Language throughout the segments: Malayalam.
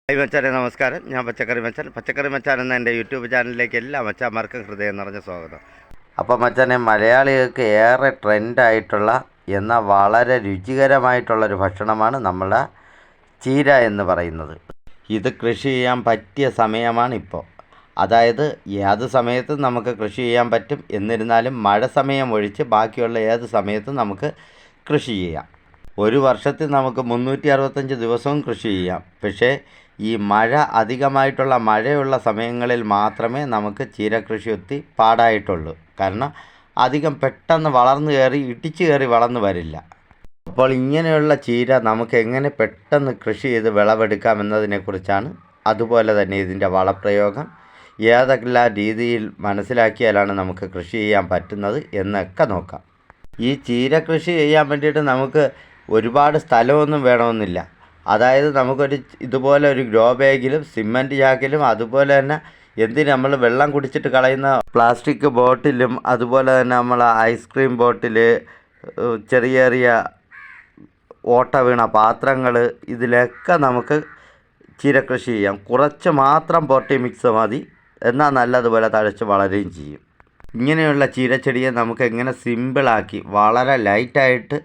ഹായ് മച്ചാനെ, നമസ്കാരം. ഞാൻ പച്ചക്കറി മച്ചാൻ എന്ന എൻ്റെ യൂട്യൂബ് ചാനലിലേക്ക് എല്ലാ മച്ചാന്മാർക്കും ഹൃദയം നിറഞ്ഞ സ്വാഗതം. അപ്പോൾ മച്ചാനെ, മലയാളികൾക്ക് ഏറെ ട്രെൻഡായിട്ടുള്ള എന്നാൽ വളരെ രുചികരമായിട്ടുള്ളൊരു ഭക്ഷണമാണ് നമ്മുടെ ചീര എന്ന് പറയുന്നത്. ഇത് കൃഷി ചെയ്യാൻ പറ്റിയ സമയമാണ് ഇപ്പോൾ. അതായത് ഏത് സമയത്തും നമുക്ക് കൃഷി ചെയ്യാൻ പറ്റും. എന്നിരുന്നാലും മഴ സമയം ഒഴിച്ച് ബാക്കിയുള്ള ഏത് സമയത്തും നമുക്ക് കൃഷി ചെയ്യാം. ഒരു വർഷത്തിൽ നമുക്ക് 365 ദിവസവും കൃഷി ചെയ്യാം. പക്ഷേ ഈ മഴ അധികമായിട്ടുള്ള മഴയുള്ള സമയങ്ങളിൽ മാത്രമേ നമുക്ക് ചീര കൃഷി ഒത്തി പാടായിട്ടുള്ളൂ. കാരണം അധികം പെട്ടെന്ന് വളർന്നു കയറി ഇടിച്ചു കയറി വളർന്നു വരില്ല. അപ്പോൾ ഇങ്ങനെയുള്ള ചീര നമുക്ക് എങ്ങനെ പെട്ടെന്ന് കൃഷി ചെയ്ത് വിളവെടുക്കാം എന്നതിനെക്കുറിച്ചാണ്, അതുപോലെ തന്നെ ഇതിൻ്റെ വളപ്രയോഗം ഏതെല്ലാം രീതിയിൽ മനസ്സിലാക്കിയാലാണ് നമുക്ക് കൃഷി ചെയ്യാൻ പറ്റുന്നത് എന്നൊക്കെ നോക്കാം. ഈ ചീര കൃഷി ചെയ്യാൻ വേണ്ടിയിട്ട് നമുക്ക് ഒരുപാട് സ്ഥലമൊന്നും വേണമെന്നില്ല. അതായത് നമുക്കൊരു ഇതുപോലെ ഒരു ഗ്രോ ബാഗിലും സിമൻറ്റ് ചാക്കിലും അതുപോലെ തന്നെ നമ്മൾ വെള്ളം കുടിച്ചിട്ട് കളയുന്ന പ്ലാസ്റ്റിക് ബോട്ടിലും അതുപോലെ തന്നെ നമ്മൾ ഐസ്ക്രീം ബോട്ടിൽ, ചെറിയ ചെറിയ ഓട്ട വീണ പാത്രങ്ങൾ, ഇതിലൊക്കെ നമുക്ക് ചീര കൃഷി ചെയ്യാം. കുറച്ച് മാത്രം പോട്ടി മിക്സ് മതി, എന്നാൽ നല്ലതുപോലെ തഴച്ച് വളരുകയും ചെയ്യും. ഇങ്ങനെയുള്ള ചീരച്ചെടിയെ നമുക്ക് എങ്ങനെ സിമ്പിളാക്കി വളരെ ലൈറ്റായിട്ട്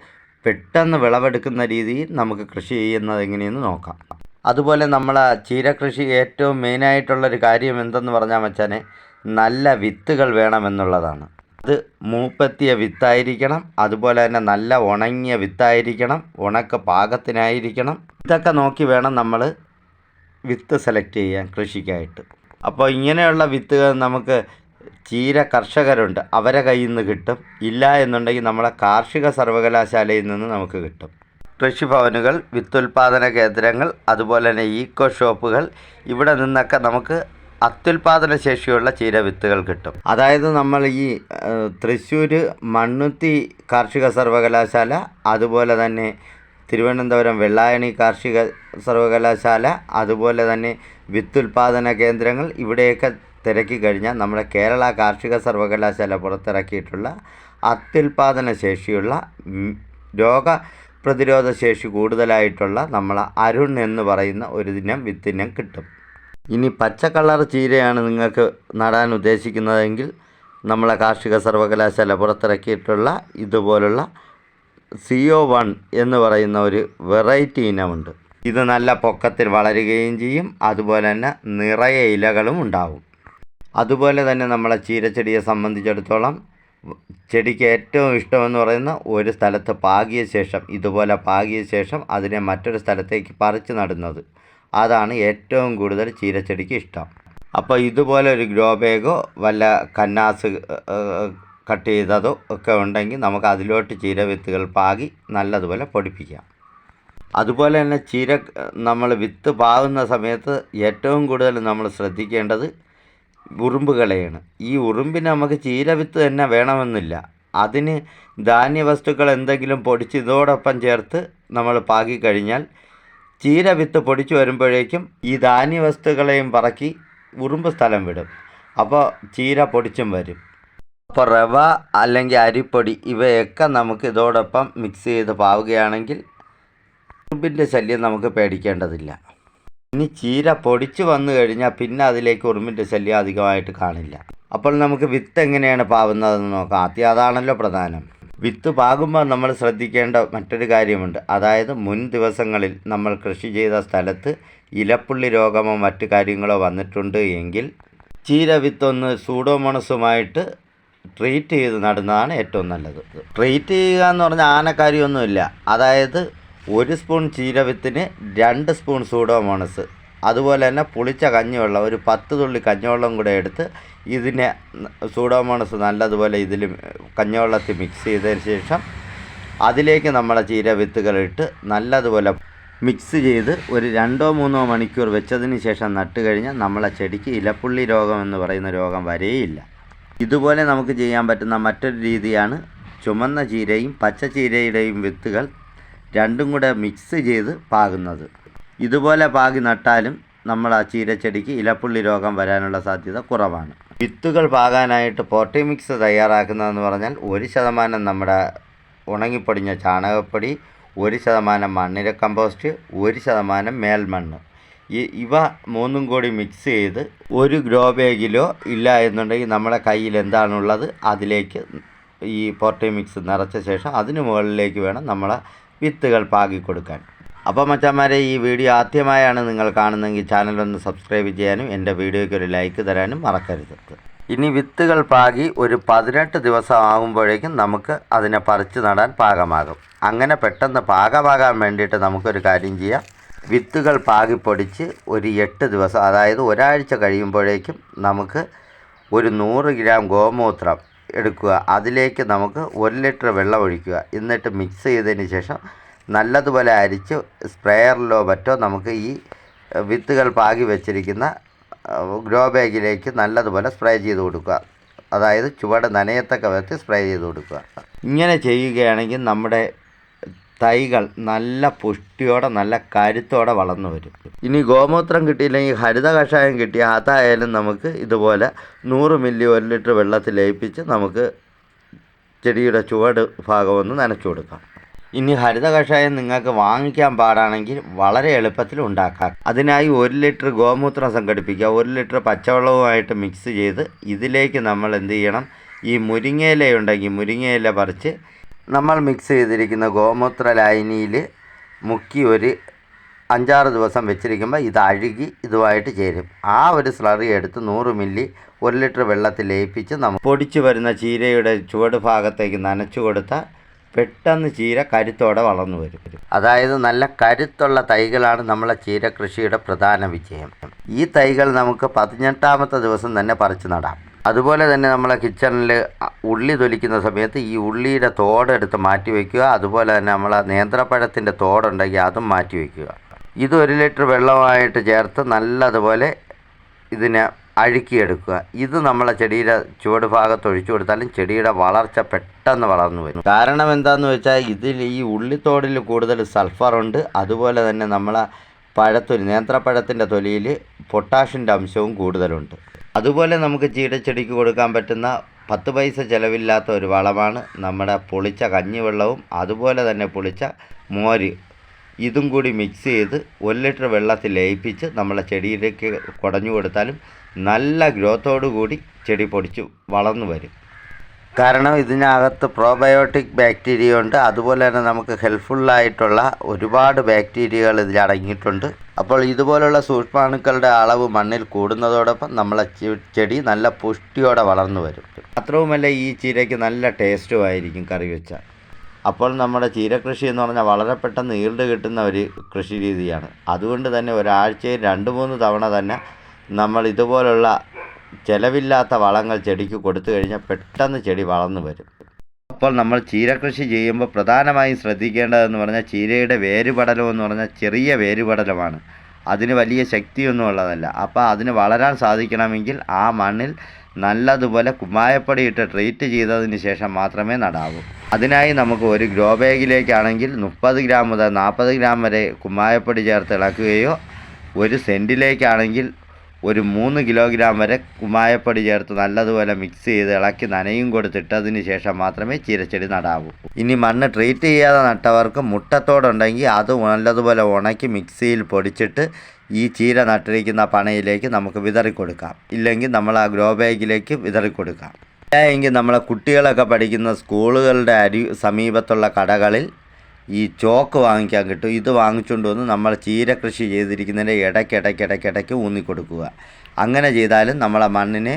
പെട്ടെന്ന് വിളവെടുക്കുന്ന രീതിയിൽ നമുക്ക് കൃഷി ചെയ്യുന്നത് എങ്ങനെയെന്ന് നോക്കാം. അതുപോലെ നമ്മൾ ചീര കൃഷി ഏറ്റവും മെയിനായിട്ടുള്ളൊരു കാര്യം എന്തെന്ന് പറഞ്ഞാൽ മച്ചാനെ, നല്ല വിത്തുകൾ വേണമെന്നുള്ളതാണ്. അത് മൂപ്പെത്തിയ വിത്തായിരിക്കണം, അതുപോലെ തന്നെ നല്ല ഉണങ്ങിയ വിത്തായിരിക്കണം, ഉണക്ക് പാകത്തിനായിരിക്കണം. ഇതൊക്കെ നോക്കി വേണം നമ്മൾ വിത്ത് സെലക്ട് ചെയ്യാൻ കൃഷിക്കായിട്ട്. അപ്പോൾ ഇങ്ങനെയുള്ള വിത്തുകൾ നമുക്ക് ചീര കർഷകരുണ്ട്, അവരെ കയ്യിൽ നിന്ന് കിട്ടും. ഇല്ല എന്നുണ്ടെങ്കിൽ നമ്മളെ കാർഷിക സർവകലാശാലയിൽ നിന്ന് നമുക്ക് കിട്ടും. കൃഷിഭവനുകൾ, വിത്തുൽപാദന കേന്ദ്രങ്ങൾ, അതുപോലെ തന്നെ ഈക്കോ ഷോപ്പുകൾ, ഇവിടെ നിന്നൊക്കെ നമുക്ക് അത്യുൽപാദന ശേഷിയുള്ള ചീര വിത്തുകൾ കിട്ടും. അതായത് നമ്മൾ ഈ തൃശ്ശൂർ മണ്ണുത്തി കാർഷിക സർവകലാശാല, അതുപോലെ തന്നെ തിരുവനന്തപുരം വെള്ളായണി കാർഷിക സർവകലാശാല, അതുപോലെ തന്നെ വിത്തുൽപാദന കേന്ദ്രങ്ങൾ, ഇവിടെയൊക്കെ തിരക്കി കഴിഞ്ഞാൽ നമ്മുടെ കേരള കാർഷിക സർവകലാശാല പുറത്തിറക്കിയിട്ടുള്ള അത്യുൽപാദന ശേഷിയുള്ള രോഗപ്രതിരോധ ശേഷി കൂടുതലായിട്ടുള്ള നമ്മൾ അരുൺ എന്ന് പറയുന്ന ഒരു വിത്തിനം കിട്ടും. ഇനി പച്ച കളർ ചീരയാണ് നിങ്ങൾക്ക് നടാൻ ഉദ്ദേശിക്കുന്നതെങ്കിൽ നമ്മളെ കാർഷിക സർവകലാശാല പുറത്തിറക്കിയിട്ടുള്ള ഇതുപോലുള്ള CO1 എന്ന് പറയുന്ന ഒരു വെറൈറ്റി ഇനമുണ്ട്. ഇത് നല്ല പൊക്കത്തിൽ വളരുകയും ചെയ്യും, അതുപോലെ തന്നെ നിറയെ ഇലകളും ഉണ്ടാവും. അതുപോലെ തന്നെ നമ്മളെ ചീരച്ചെടിയെ സംബന്ധിച്ചിടത്തോളം ചെടിക്ക് ഏറ്റവും ഇഷ്ടമെന്ന് പറയുന്ന ഒരു സ്ഥലത്ത് പാകിയ ശേഷം, ഇതുപോലെ പാകിയ ശേഷം അതിനെ മറ്റൊരു സ്ഥലത്തേക്ക് പറിച്ച് നടുന്നത്, അതാണ് ഏറ്റവും കൂടുതൽ ചീരച്ചെടിക്ക് ഇഷ്ടം. അപ്പോൾ ഇതുപോലെ ഒരു ഗ്രോ ബാഗോ വല്ല കന്നാസ് കട്ട് ചെയ്തതോ ഒക്കെ ഉണ്ടെങ്കിൽ നമുക്ക് അതിലോട്ട് ചീര വിത്തുകൾ പാകി നല്ലതുപോലെ പൊടിപ്പിക്കാം. അതുപോലെ തന്നെ ചീര നമ്മൾ വിത്ത് പാകുന്ന സമയത്ത് ഏറ്റവും കൂടുതൽ നമ്മൾ ശ്രദ്ധിക്കേണ്ടത് ഉറുമ്പുകളെയാണ്. ഈ ഉറുമ്പിന് നമുക്ക് ചീര വിത്ത് തന്നെ വേണമെന്നില്ല. അതിന് ധാന്യവസ്തുക്കൾ എന്തെങ്കിലും പൊടിച്ച് ഇതോടൊപ്പം ചേർത്ത് നമ്മൾ പാകിക്കഴിഞ്ഞാൽ ചീര വിത്ത് പൊടിച്ചു വരുമ്പോഴേക്കും ഈ ധാന്യവസ്തുക്കളെയും പറക്കി ഉറുമ്പ് സ്ഥലം വിടും. അപ്പോൾ ചീര പൊടിച്ചും വരും. അപ്പോൾ റവ അല്ലെങ്കിൽ അരിപ്പൊടി ഇവയൊക്കെ നമുക്ക് ഇതോടൊപ്പം മിക്സ് ചെയ്ത് പാവുകയാണെങ്കിൽ ഉറുമ്പിൻ്റെ ശല്യം നമുക്ക് പേടിക്കേണ്ടതില്ല. ഇനി ചീര പൊടിച്ച് വന്നു കഴിഞ്ഞാൽ പിന്നെ അതിലേക്ക് ഉറുമ്പിൻ്റെ ശല്യം അധികമായിട്ട് കാണില്ല. അപ്പോൾ നമുക്ക് വിത്ത് എങ്ങനെയാണ് പാവുന്നതെന്ന് നോക്കാം. ആദ്യം അതാണല്ലോ പ്രധാനം. വിത്ത് പാകുമ്പോൾ നമ്മൾ ശ്രദ്ധിക്കേണ്ട മറ്റൊരു കാര്യമുണ്ട്. അതായത് മുൻ ദിവസങ്ങളിൽ നമ്മൾ കൃഷി ചെയ്ത സ്ഥലത്ത് ഇലപ്പുള്ളി രോഗമോ മറ്റു കാര്യങ്ങളോ വന്നിട്ടുണ്ട് എങ്കിൽ ചീര വിത്തൊന്ന് സൂഡോമോണസുമായിട്ട് ട്രീറ്റ് ചെയ്ത് നടുന്നതാണ് ഏറ്റവും നല്ലത്. ട്രീറ്റ് ചെയ്യുക എന്ന് പറഞ്ഞാൽ ആനക്കാര്യമൊന്നുമില്ല. അതായത് 1 സ്പൂൺ ചീര വിത്തിന് 2 സ്പൂൺ സൂഡോമോണസ്, അതുപോലെ തന്നെ പുളിച്ച കഞ്ഞിവെള്ളം, ഒരു 10 തുള്ളി കഞ്ഞിവെള്ളം കൂടെ എടുത്ത് ഇതിനെ സൂഡോമോണസ് നല്ലതുപോലെ ഇതിൽ കഞ്ഞിവെള്ളത്തിൽ മിക്സ് ചെയ്തതിന് ശേഷം അതിലേക്ക് നമ്മളെ ചീര വിത്തുകളിട്ട് നല്ലതുപോലെ മിക്സ് ചെയ്ത് ഒരു 2-3 മണിക്കൂർ വെച്ചതിന് ശേഷം നട്ട് കഴിഞ്ഞാൽ നമ്മളെ ചെടിക്ക് ഇലപ്പുള്ളി രോഗം എന്ന് പറയുന്ന രോഗം വരെയില്ല. ഇതുപോലെ നമുക്ക് ചെയ്യാൻ പറ്റുന്ന മറ്റൊരു രീതിയാണ് ചുമന്ന ചീരയും പച്ച ചീരയുടെയും വിത്തുകൾ രണ്ടും കൂടെ മിക്സ് ചെയ്ത് പാകുന്നത്. ഇതുപോലെ പാകി നട്ടാലും നമ്മൾ ആ ചീരച്ചെടിക്ക് ഇലപ്പുള്ളി രോഗം വരാനുള്ള സാധ്യത കുറവാണ്. വിത്തുകൾ പാകാനായിട്ട് പോട്ടി മിക്സ് തയ്യാറാക്കുന്നതെന്ന് പറഞ്ഞാൽ 1% നമ്മുടെ ഉണങ്ങിപ്പൊടിഞ്ഞ ചാണകപ്പൊടി, 1% മണ്ണിര കമ്പോസ്റ്റ്, 1% മേൽമണ്ണ്, ഇവ മൂന്നും കൂടി മിക്സ് ചെയ്ത് ഒരു ഗ്രോ ബാഗിലോ ഇല്ല എന്നുണ്ടെങ്കിൽ നമ്മുടെ കയ്യിൽ എന്താണുള്ളത് അതിലേക്ക് ഈ പോട്ടി മിക്സ് നിറച്ച ശേഷം അതിന് മുകളിലേക്ക് വേണം നമ്മളെ വിത്തുകൾ പാകി കൊടുക്കാൻ. അപ്പോൾ മച്ചാന്മാരെ, ഈ വീഡിയോ ആദ്യമായാണ് നിങ്ങൾ കാണുന്നതെങ്കിൽ ചാനലൊന്ന് സബ്സ്ക്രൈബ് ചെയ്യാനും എൻ്റെ വീഡിയോയ്ക്ക് ഒരു ലൈക്ക് തരാനും മറക്കരുത്. ഇനി വിത്തുകൾ പാകി ഒരു 18 ദിവസം ആകുമ്പോഴേക്കും നമുക്ക് അതിനെ പറിച്ച് നടാൻ പാകമാകും. അങ്ങനെ പെട്ടെന്ന് പാകമാകാൻ വേണ്ടിയിട്ട് നമുക്കൊരു കാര്യം ചെയ്യാം. വിത്തുകൾ പാകി പൊടിച്ച് ഒരു 8 ദിവസം, അതായത് ഒരാഴ്ച കഴിയുമ്പോഴേക്കും നമുക്ക് ഒരു 100 ഗ്രാം ഗോമൂത്രം എടുക്കുക. അതിലേക്ക് നമുക്ക് 1 ലിറ്റർ വെള്ളം ഒഴിക്കുക. എന്നിട്ട് മിക്സ് ചെയ്തതിന് ശേഷം നല്ലതുപോലെ അരിച്ച് സ്പ്രേയറിലോ മറ്റോ നമുക്ക് ഈ വിത്തുകൾ പാകി വെച്ചിരിക്കുന്ന ഗ്രോ ബാഗിലേക്ക് നല്ലതുപോലെ സ്പ്രേ ചെയ്ത് കൊടുക്കുക. അതായത് ചുവട് നനയത്തക്ക വിധത്തിൽ സ്പ്രേ ചെയ്ത് കൊടുക്കുക. ഇങ്ങനെ ചെയ്യുകയാണെങ്കിൽ നമ്മുടെ തൈകൾ നല്ല പുഷ്ടിയോടെ നല്ല കരുത്തോടെ വളർന്നു വരും. ഇനി ഗോമൂത്രം കിട്ടിയില്ലെങ്കിൽ ഹരിത കഷായം കിട്ടിയ അതായാലും നമുക്ക് ഇതുപോലെ 100 മില്ലി 1 ലിറ്റർ വെള്ളത്തിൽ ലയിപ്പിച്ച് നമുക്ക് ചെടിയുടെ ചുവട് ഭാഗമൊന്ന് നനച്ചു കൊടുക്കാം. ഇനി ഹരിത കഷായം നിങ്ങൾക്ക് വാങ്ങിക്കാൻ പാടാണെങ്കിൽ വളരെ എളുപ്പത്തിൽ ഉണ്ടാക്കാം. അതിനായി 1 ലിറ്റർ ഗോമൂത്രം സംഘടിപ്പിക്കുക. 1 ലിറ്റർ പച്ചവെള്ളവുമായിട്ട് മിക്സ് ചെയ്ത് ഇതിലേക്ക് നമ്മൾ എന്ത് ചെയ്യണം, ഈ മുരിങ്ങയില ഉണ്ടെങ്കിൽ മുരിങ്ങയില പറിച്ച് നമ്മൾ മിക്സ് ചെയ്തിരിക്കുന്ന ഗോമൂത്ര ലായനിയിൽ മുക്കി ഒരു 5-6 ദിവസം വെച്ചിരിക്കുമ്പോൾ ഇത് അഴുകി ഇതുമായിട്ട് ചേരും. ആ ഒരു സ്ലറി എടുത്ത് 100 മില്ലി 1 ലിറ്റർ വെള്ളത്തിൽ ലയിപ്പിച്ച് നമ്മൾ പൊടിച്ചു വരുന്ന ചീരയുടെ ചുവട് ഭാഗത്തേക്ക് നനച്ചു കൊടുത്താൽ പെട്ടെന്ന് ചീര കരുത്തോടെ വളർന്നു വരും. അതായത് നല്ല കരുത്തുള്ള തൈകളാണ് നമ്മളെ ചീര കൃഷിയുടെ പ്രധാന വിജയം. ഈ തൈകൾ നമുക്ക് 18ാമത്തെ ദിവസം തന്നെ പറിച്ചു നടാം. അതുപോലെ തന്നെ നമ്മളെ കിച്ചണിൽ ഉള്ളി തൊലിക്കുന്ന സമയത്ത് ഈ ഉള്ളിയുടെ തോടെടുത്ത് മാറ്റി വയ്ക്കുക. അതുപോലെ തന്നെ നമ്മളെ നേന്ത്രപ്പഴത്തിൻ്റെ തോടുണ്ടെങ്കിൽ അതും മാറ്റി വയ്ക്കുക. ഇത് 1 ലിറ്റർ വെള്ളമായിട്ട് ചേർത്ത് നല്ലതുപോലെ ഇതിനെ അഴുക്കിയെടുക്കുക. ഇത് നമ്മളെ ചെടിയുടെ ചുവട് ഭാഗത്ത് ഒഴിച്ചു കൊടുത്താലും ചെടിയുടെ വളർച്ച പെട്ടെന്ന് വളർന്നു വരും. കാരണം എന്താണെന്ന് വെച്ചാൽ ഇതിൽ ഈ ഉള്ളിത്തോടിൽ കൂടുതൽ സൾഫറുണ്ട്. അതുപോലെ തന്നെ നമ്മളെ പഴത്തൊലി നേന്ത്രപ്പഴത്തിൻ്റെ തൊലിയിൽ പൊട്ടാഷിൻ്റെ അംശവും കൂടുതലുണ്ട്. അതുപോലെ നമുക്ക് ചീരച്ചെടിക്ക് കൊടുക്കാൻ പറ്റുന്ന 10 പൈസ ചിലവില്ലാത്ത ഒരു വളമാണ് നമ്മുടെ പൊളിച്ച കഞ്ഞിവെള്ളവും അതുപോലെ തന്നെ പൊളിച്ച മോര്. ഇതും കൂടി മിക്സ് ചെയ്ത് 1 ലിറ്റർ വെള്ളത്തിൽ ലയിപ്പിച്ച് നമ്മളെ ചെടിയിലേക്ക് കുടഞ്ഞു കൊടുത്താലും നല്ല ഗ്രോത്തോടു കൂടി ചെടി പൊടിച്ച് വളർന്നു വരും. കാരണം ഇതിനകത്ത് പ്രോബയോട്ടിക് ബാക്ടീരിയ ഉണ്ട്. അതുപോലെ തന്നെ നമുക്ക് ഹെൽപ്ഫുള്ളായിട്ടുള്ള ഒരുപാട് ബാക്ടീരിയകൾ ഇതിൽ അടങ്ങിയിട്ടുണ്ട്. അപ്പോൾ ഇതുപോലുള്ള സൂക്ഷ്മാണുക്കളുടെ അളവ് മണ്ണിൽ കൂടുന്നതോടൊപ്പം നമ്മളെ ചെടി നല്ല പുഷ്ടിയോടെ വളർന്നു വരും. മാത്രവുമല്ല ഈ ചീരയ്ക്ക് നല്ല ടേസ്റ്റും ആയിരിക്കും കറി വെച്ചാൽ. അപ്പോൾ നമ്മുടെ ചീരകൃഷി എന്ന് പറഞ്ഞാൽ വളരെ പെട്ടെന്ന് ഈൽഡ് കിട്ടുന്ന ഒരു കൃഷി രീതിയാണ്. അതുകൊണ്ട് തന്നെ ഒരാഴ്ചയിൽ 2-3 തവണ തന്നെ നമ്മൾ ഇതുപോലുള്ള ചിലവില്ലാത്ത വളങ്ങൾ ചെടിക്ക് കൊടുത്തു കഴിഞ്ഞാൽ പെട്ടെന്ന് ചെടി വളർന്നു വരും. അപ്പോൾ നമ്മൾ ചീരകൃഷി ചെയ്യുമ്പോൾ പ്രധാനമായും ശ്രദ്ധിക്കേണ്ടതെന്ന് പറഞ്ഞാൽ ചീരയുടെ വേരുപടലം എന്ന് പറഞ്ഞാൽ ചെറിയ വേരുപടലമാണ്. അതിന് വലിയ ശക്തിയൊന്നും ഉള്ളതല്ല. അപ്പോൾ അതിന് വളരാൻ സാധിക്കണമെങ്കിൽ ആ മണ്ണിൽ നല്ലതുപോലെ കുമ്മായപ്പൊടി ഇട്ട് ട്രീറ്റ് ചെയ്തതിന് ശേഷം മാത്രമേ നടാവൂ. അതിനായി നമുക്ക് ഒരു ഗ്രോ ബാഗിലേക്കാണെങ്കിൽ 30 ഗ്രാം മുതൽ 40 ഗ്രാം വരെ കുമ്മായപ്പൊടി ചേർത്ത് ഇളക്കുകയോ 1 സെൻറ്റിലേക്കാണെങ്കിൽ ഒരു 3 കിലോഗ്രാം വരെ കുമ്മായപ്പൊടി ചേർത്ത് നല്ലതുപോലെ മിക്സ് ചെയ്ത് ഇളക്കി നനയും കൊടുത്തിട്ടതിന് ശേഷം മാത്രമേ ചീരച്ചെടി നടാവൂ. ഇനി മണ്ണ് ട്രീറ്റ് ചെയ്യാതെ നട്ടവർക്ക് മുട്ടത്തോടുണ്ടെങ്കിൽ അത് നല്ലതുപോലെ ഉണക്കി മിക്സിയിൽ പൊടിച്ചിട്ട് ഈ ചീര നട്ടിരിക്കുന്ന പണയിലേക്ക് നമുക്ക് വിതറിക്കൊടുക്കാം. ഇല്ലെങ്കിൽ നമ്മൾ ആ ഗ്രോ ബാഗിലേക്ക് വിതറിക്കൊടുക്കാം. എങ്കിൽ നമ്മളെ കുട്ടികളൊക്കെ പഠിക്കുന്ന സ്കൂളുകളുടെ സമീപത്തുള്ള കടകളിൽ ഈ ചോക്ക് വാങ്ങിക്കാൻ കിട്ടും. ഇത് വാങ്ങിച്ചുകൊണ്ട് വന്ന് നമ്മൾ ചീര കൃഷി ചെയ്തിരിക്കുന്നതിൻ്റെ ഇടയ്ക്കിടയ്ക്ക് ഊന്നിക്കൊടുക്കുക. അങ്ങനെ ചെയ്താലും നമ്മളെ മണ്ണിനെ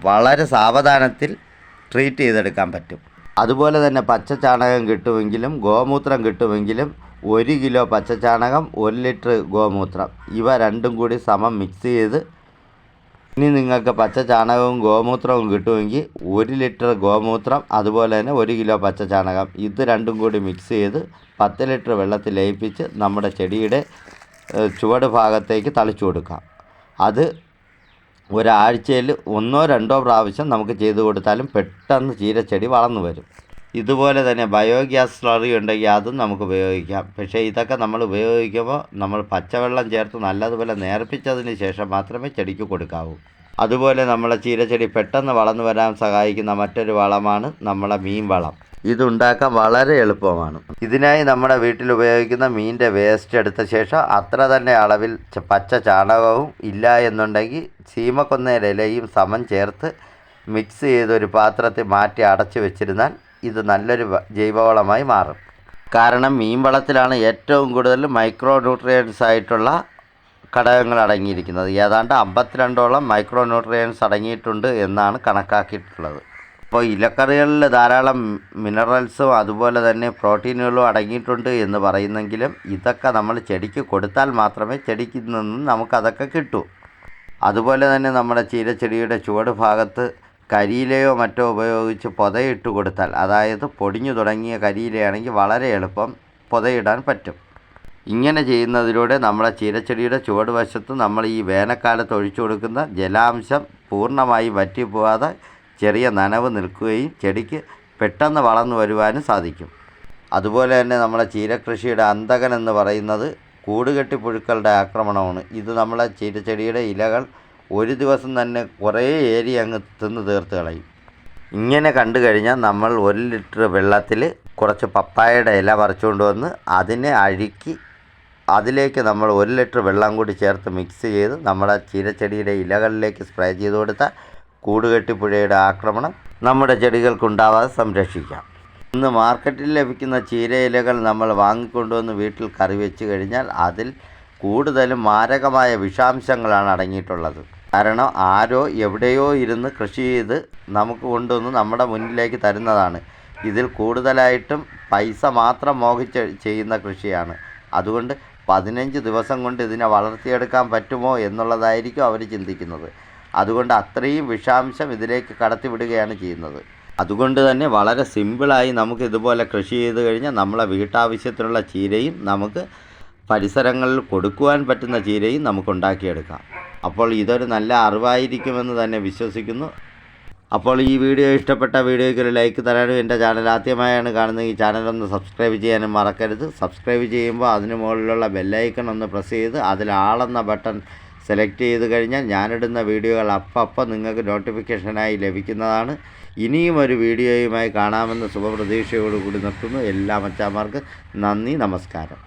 വളരെ സാവധാനത്തിൽ ട്രീറ്റ് ചെയ്തെടുക്കാൻ പറ്റും. അതുപോലെ തന്നെ പച്ചച്ചാണകം കിട്ടുമെങ്കിലും ഗോമൂത്രം കിട്ടുമെങ്കിലും 1 കിലോ പച്ചച്ചാണകം 1 ലിറ്റർ ഗോമൂത്രം ഇവ രണ്ടും കൂടി സമം മിക്സ് ചെയ്ത്, ഇനി നിങ്ങൾക്ക് പച്ചച്ചാണകവും ഗോമൂത്രവും കിട്ടുമെങ്കിൽ 1 ലിറ്റർ ഗോമൂത്രം അതുപോലെ തന്നെ 1 കിലോ പച്ചച്ചാണകം ഇത് രണ്ടും കൂടി മിക്സ് ചെയ്ത് 10 ലിറ്റർ വെള്ളത്തിൽ ലയിപ്പിച്ച് നമ്മുടെ ചെടിയുടെ ചുവട് ഭാഗത്തേക്ക് തളിച്ചു കൊടുക്കാം. അത് ഒരാഴ്ചയിൽ 1-2 പ്രാവശ്യം നമുക്ക് ചെയ്തു കൊടുത്താലും പെട്ടെന്ന് ചീരച്ചെടി വളർന്നു വരും. ഇതുപോലെ തന്നെ ബയോഗ്യാസ് സ്ലറി ഉണ്ടെങ്കിൽ അതും നമുക്ക് ഉപയോഗിക്കാം. പക്ഷേ ഇതൊക്കെ നമ്മൾ ഉപയോഗിക്കുമ്പോൾ നമ്മൾ പച്ചവെള്ളം ചേർത്ത് നല്ലതുപോലെ നേർപ്പിച്ചതിന് ശേഷം മാത്രമേ ചെടിക്ക് കൊടുക്കാവൂ. അതുപോലെ നമ്മളെ ചീരച്ചെടി പെട്ടെന്ന് വളർന്നു വരാൻ സഹായിക്കുന്ന മറ്റൊരു വളമാണ് നമ്മളെ മീൻ വളം. ഇതുണ്ടാക്കാൻ വളരെ എളുപ്പമാണ്. ഇതിനായി നമ്മുടെ വീട്ടിൽ ഉപയോഗിക്കുന്ന മീനിൻ്റെ വേസ്റ്റ് എടുത്ത ശേഷം അത്ര തന്നെ അളവിൽ പച്ച ചാണകവും ഇല്ല എന്നുണ്ടെങ്കിൽ സീമക്കൊന്നയുടെ ഇലയും സമം ചേർത്ത് മിക്സ് ചെയ്തൊരു പാത്രത്തിൽ മാറ്റി അടച്ചു വെച്ചിരുന്നാൽ ഇത് നല്ലൊരു ജൈവവളമായി മാറും. കാരണം മീൻ വളത്തിലാണ് ഏറ്റവും കൂടുതൽ മൈക്രോ ന്യൂട്രിയൻസ് ആയിട്ടുള്ള ഘടകങ്ങൾ അടങ്ങിയിരിക്കുന്നത്. ഏതാണ്ട് 52ഓളം മൈക്രോ ന്യൂട്രിയൻസ് അടങ്ങിയിട്ടുണ്ട് എന്നാണ് കണക്കാക്കിയിട്ടുള്ളത്. അപ്പോൾ ഇലക്കറികളിൽ ധാരാളം മിനറൽസും അതുപോലെ തന്നെ പ്രോട്ടീനുകളും അടങ്ങിയിട്ടുണ്ട് എന്ന് പറയുന്നെങ്കിലും ഇതൊക്കെ നമ്മൾ ചെടിക്ക് കൊടുത്താൽ മാത്രമേ ചെടിക്ക് നിന്നും നമുക്കതൊക്കെ കിട്ടൂ. അതുപോലെ തന്നെ നമ്മുടെ ചീരച്ചെടിയുടെ ചുവട് ഭാഗത്ത് കരിയിലയോ മറ്റോ ഉപയോഗിച്ച് പൊതയിട്ട് കൊടുത്താൽ, അതായത് പൊടിഞ്ഞു തുടങ്ങിയ കരിയിലയാണെങ്കിൽ വളരെ എളുപ്പം പൊതയിടാൻ പറ്റും. ഇങ്ങനെ ചെയ്യുന്നതിലൂടെ നമ്മുടെ ചീരച്ചെടിയുടെ ചുവട് വശത്ത് നമ്മൾ ഈ വേനൽക്കാലത്ത് ഒഴിച്ചു കൊടുക്കുന്ന ജലാംശം പൂർണ്ണമായി വറ്റിപ്പോകാതെ ചെറിയ നനവ് നിൽക്കുകയും ചെടിക്ക് പെട്ടെന്ന് വളർന്നു വരുവാനും സാധിക്കും. അതുപോലെ തന്നെ നമ്മുടെ ചീരകൃഷിയുടെ അന്തകൻ എന്ന് പറയുന്നത് കൂടുകെട്ടി പുഴുക്കളുടെ ആക്രമണമാണ്. ഇത് നമ്മളെ ചീരച്ചെടിയുടെ ഇലകൾ ഒരു ദിവസം തന്നെ കുറേ ഏരിയ അങ്ങ് തിന്ന് തീർത്ത് കളയും. ഇങ്ങനെ കണ്ടു കഴിഞ്ഞാൽ നമ്മൾ 1 ലിറ്റർ വെള്ളത്തിൽ കുറച്ച് പപ്പായയുടെ ഇല പറിച്ചുകൊണ്ട് വന്ന് അതിനെ അഴുക്കി അതിലേക്ക് നമ്മൾ 1 ലിറ്റർ വെള്ളം കൂടി ചേർത്ത് മിക്സ് ചെയ്ത് നമ്മുടെ ചീരച്ചെടിയുടെ ഇലകളിലേക്ക് സ്പ്രേ ചെയ്ത് കൊടുത്താൽ കൂടുകെട്ടിപ്പുഴയുടെ ആക്രമണം നമ്മുടെ ചെടികൾക്കുണ്ടാവാതെ സംരക്ഷിക്കാം. ഇന്ന് മാർക്കറ്റിൽ ലഭിക്കുന്ന ചീര ഇലകൾ നമ്മൾ വാങ്ങിക്കൊണ്ടുവന്ന് വീട്ടിൽ കറി വെച്ച് കഴിഞ്ഞാൽ അതിൽ കൂടുതലും മാരകമായ വിഷാംശങ്ങളാണ് അടങ്ങിയിട്ടുള്ളത്. കാരണം ആരോ എവിടെയോ ഇരുന്ന് കൃഷി ചെയ്ത് നമുക്ക് കൊണ്ടുവന്ന് നമ്മുടെ മുന്നിലേക്ക് തരുന്നതാണ്. ഇതിൽ കൂടുതലായിട്ടും പൈസ മാത്രം മോഹിച്ച് ചെയ്യുന്ന കൃഷിയാണ്. അതുകൊണ്ട് 15 ദിവസം കൊണ്ട് ഇതിനെ വളർത്തിയെടുക്കാൻ പറ്റുമോ എന്നുള്ളതായിരിക്കും അവർ ചിന്തിക്കുന്നത്. അതുകൊണ്ട് അത്രയും വിഷാംശം ഇതിലേക്ക് കടത്തിവിടുകയാണ് ചെയ്യുന്നത്. അതുകൊണ്ട് തന്നെ വളരെ സിമ്പിളായി നമുക്ക് ഇതുപോലെ കൃഷി ചെയ്ത് കഴിഞ്ഞാൽ നമ്മളെ വീട്ടാവശ്യത്തിനുള്ള ചീരയും നമുക്ക് പരിസരങ്ങളിൽ കൊടുക്കുവാൻ പറ്റുന്ന ചീരയും നമുക്ക് ഉണ്ടാക്കിയെടുക്കാം. അപ്പോൾ ഇതൊരു നല്ല അറിവായിരിക്കുമെന്ന് തന്നെ വിശ്വസിക്കുന്നു. അപ്പോൾ ഈ വീഡിയോ ഇഷ്ടപ്പെട്ട വീഡിയോയ്ക്ക് ഒരു ലൈക്ക് തരാനും എൻ്റെ ചാനൽ ആദ്യമായാണ് കാണുന്നത് ഈ ചാനലൊന്ന് സബ്സ്ക്രൈബ് ചെയ്യാനും മറക്കരുത്. സബ്സ്ക്രൈബ് ചെയ്യുമ്പോൾ അതിന് മുകളിലുള്ള ബെല്ലൈക്കൺ ഒന്ന് പ്രസ് ചെയ്ത് അതിൽ ആളെന്ന ബട്ടൺ സെലക്ട് ചെയ്ത് കഴിഞ്ഞാൽ ഞാനിടുന്ന വീഡിയോകൾ അപ്പം നിങ്ങൾക്ക് നോട്ടിഫിക്കേഷനായി ലഭിക്കുന്നതാണ്. ഇനിയും ഒരു വീഡിയോയുമായി കാണാമെന്ന് ശുഭപ്രതീക്ഷയോടുകൂടി നിർത്തുന്നു. എല്ലാ മച്ചാന്മാർക്കും നന്ദി, നമസ്കാരം.